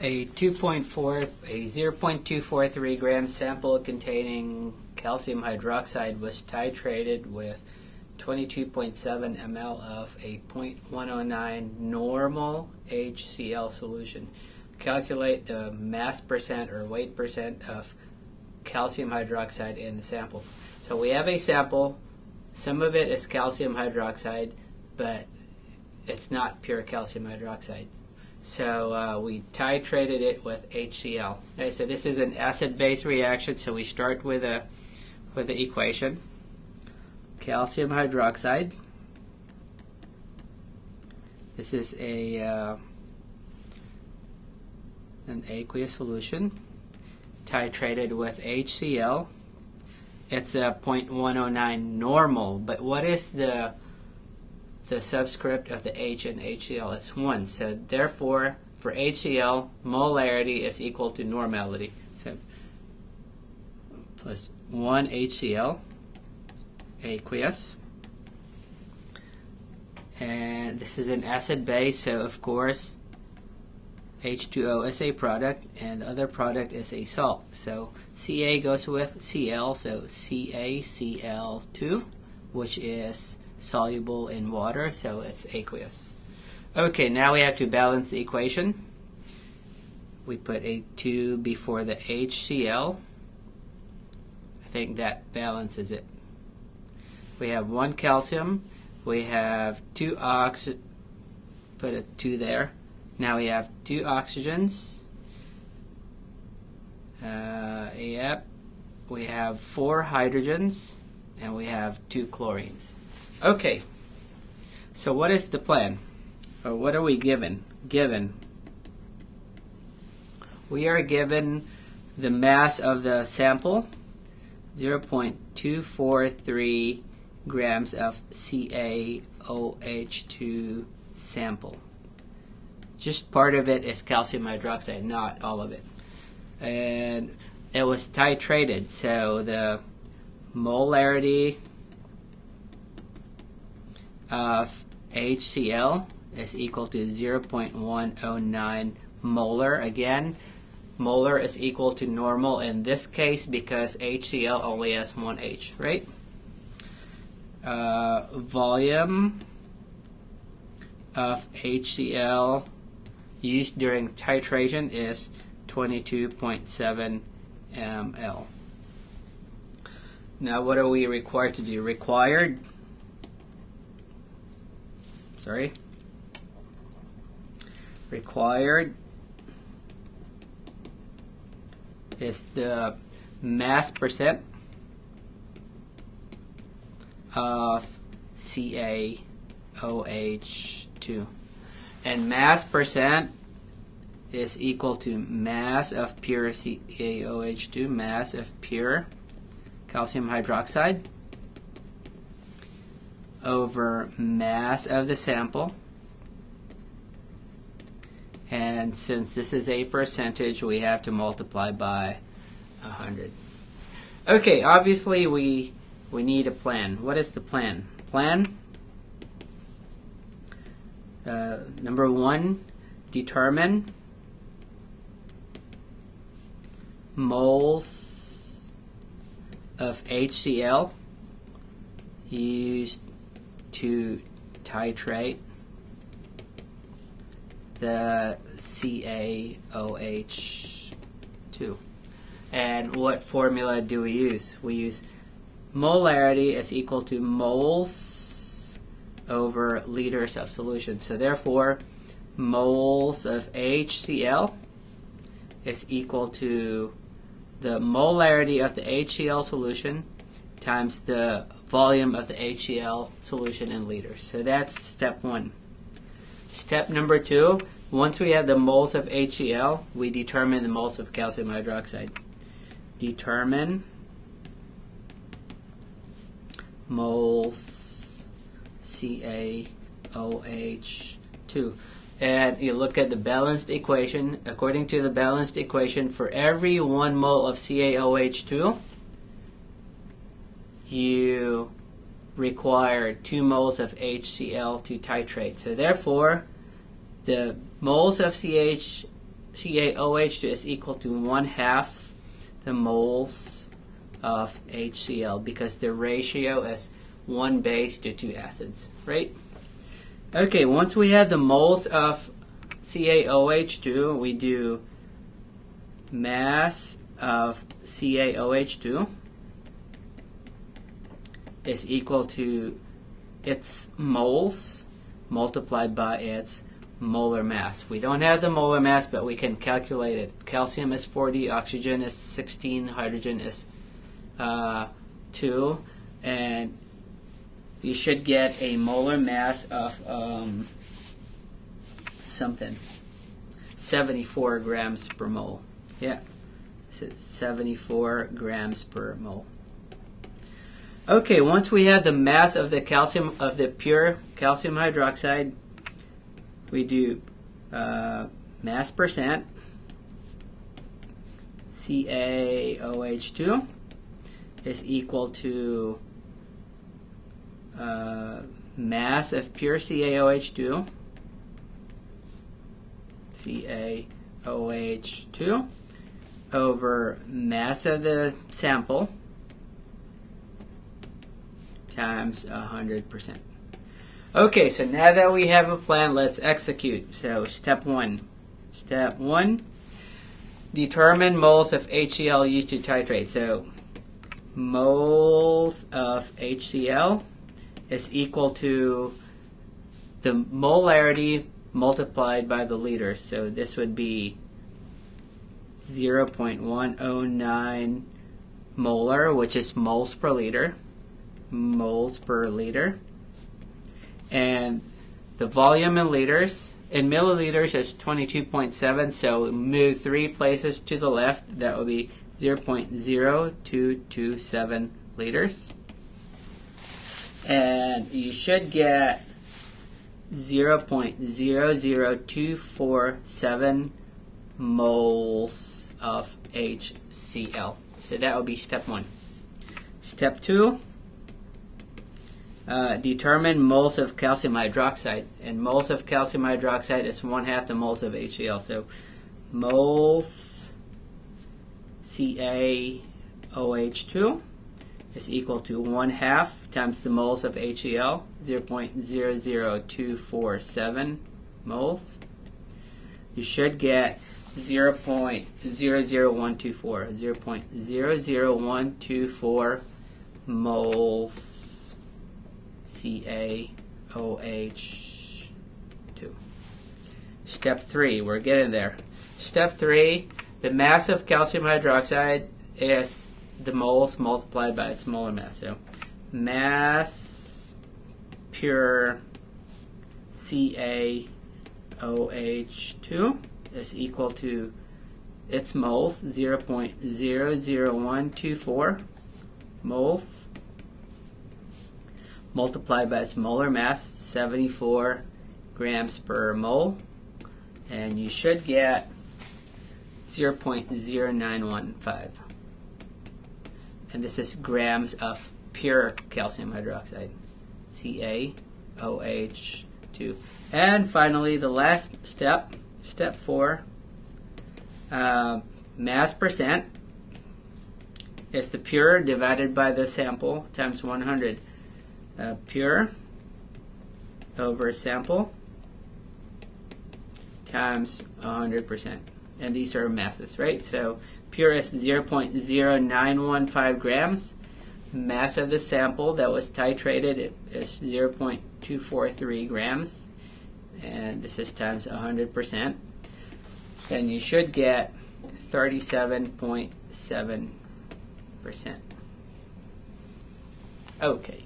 A 0.243 gram sample containing calcium hydroxide was titrated with 22.7 ml of a 0.109 normal HCl solution. Calculate the mass percent or weight percent of calcium hydroxide in the sample. So we have a sample. Some of it is calcium hydroxide, but it's not pure calcium hydroxide. So we titrated it with HCl. Okay, so this is an acid-base reaction. So we start with the equation: calcium hydroxide. This is an aqueous solution titrated with HCl. It's a 0.109 normal, but what is the subscript of the H in HCl? It's 1. So therefore, for HCl, molarity is equal to normality. So plus 1 HCl, aqueous. And this is an acid base, so of course H2O is a product, and the other product is a salt. So Ca goes with Cl, so CaCl2, which is soluble in water, so it's aqueous. Okay, now we have to balance the equation. We put a 2 before the HCl. I think that balances it. We have 1 calcium. We have 2 put a 2 there. Now we have 2 oxygens. Yep. We have 4 hydrogens, and we have 2 chlorines. Okay, so what is the plan? Or what are we given? We are given the mass of the sample, 0.243 grams of CaOH2 sample. Just part of it is calcium hydroxide, not all of it. And it was titrated, so the molarity of HCl is equal to 0.109 molar. Again, molar is equal to normal in this case because HCl only has 1 H, right? Volume of HCl used during titration is 22.7 ml. Now what are we required to do? Required is the mass percent of CaOH2, and mass percent is equal to mass of pure CaOH2, mass of pure calcium hydroxide, over mass of the sample. And since this is a percentage, we have to multiply by 100. Okay, obviously we need a plan. What is the plan? Number 1, determine moles of HCl used to titrate the CaOH2. And what formula do we use? We use molarity is equal to moles over liters of solution. So therefore, moles of HCl is equal to the molarity of the HCl solution times the volume of the HCl solution in liters. So that's step 1. Step number 2, once we have the moles of HCl, we determine the moles of calcium hydroxide. Determine moles CaOH2. And you look at the balanced equation. According to the balanced equation, for every 1 mole of CaOH2, you require 2 moles of HCl to titrate. So therefore, the moles of CaOH2 is equal to 1/2 the moles of HCl, because the ratio is 1 base to 2 acids, right? Okay, once we have the moles of CaOH2, we do mass of CaOH2 is equal to its moles multiplied by its molar mass. We don't have the molar mass, but we can calculate it. Calcium is 40, oxygen is 16, hydrogen is 2, and you should get a molar mass of something 74 grams per mole. Yeah, 74 grams per mole. Okay, once we have the mass of the calcium, of the pure calcium hydroxide, we do mass percent CaOH2 is equal to mass of pure CaOH2 over mass of the sample times 100%. Okay, so now that we have a plan, let's execute. So step 1. Step 1, determine moles of HCl used to titrate. So moles of HCl is equal to the molarity multiplied by the liters. So this would be 0.109 molar, which is moles per liter. Moles per liter. And the volume in liters, in milliliters, is 22.7, so move 3 places to the left. That will be 0.0227 liters. And you should get 0.00247 moles of HCl. So that will be step 1. Step 2, determine moles of calcium hydroxide. And moles of calcium hydroxide is 1/2 the moles of HCl. So moles CaOH2 is equal to 1/2 times the moles of HCl, 0.00247 moles. You should get 0.00124 moles CaOH2. Step 3, we're getting there. Step 3, the mass of calcium hydroxide is the moles multiplied by its molar mass. So mass pure CaOH2 is equal to its moles, 0.00124 moles, multiplied by its molar mass, 74 grams per mole, and you should get 0.0915. And this is grams of pure calcium hydroxide, CaOH2. And finally, the last step, step 4, mass percent is the pure divided by the sample times 100. Pure over sample times 100%. And these are masses, right? So pure is 0.0915 grams. Mass of the sample that was titrated is 0.243 grams. And this is times 100%. Then you should get 37.7%. Okay.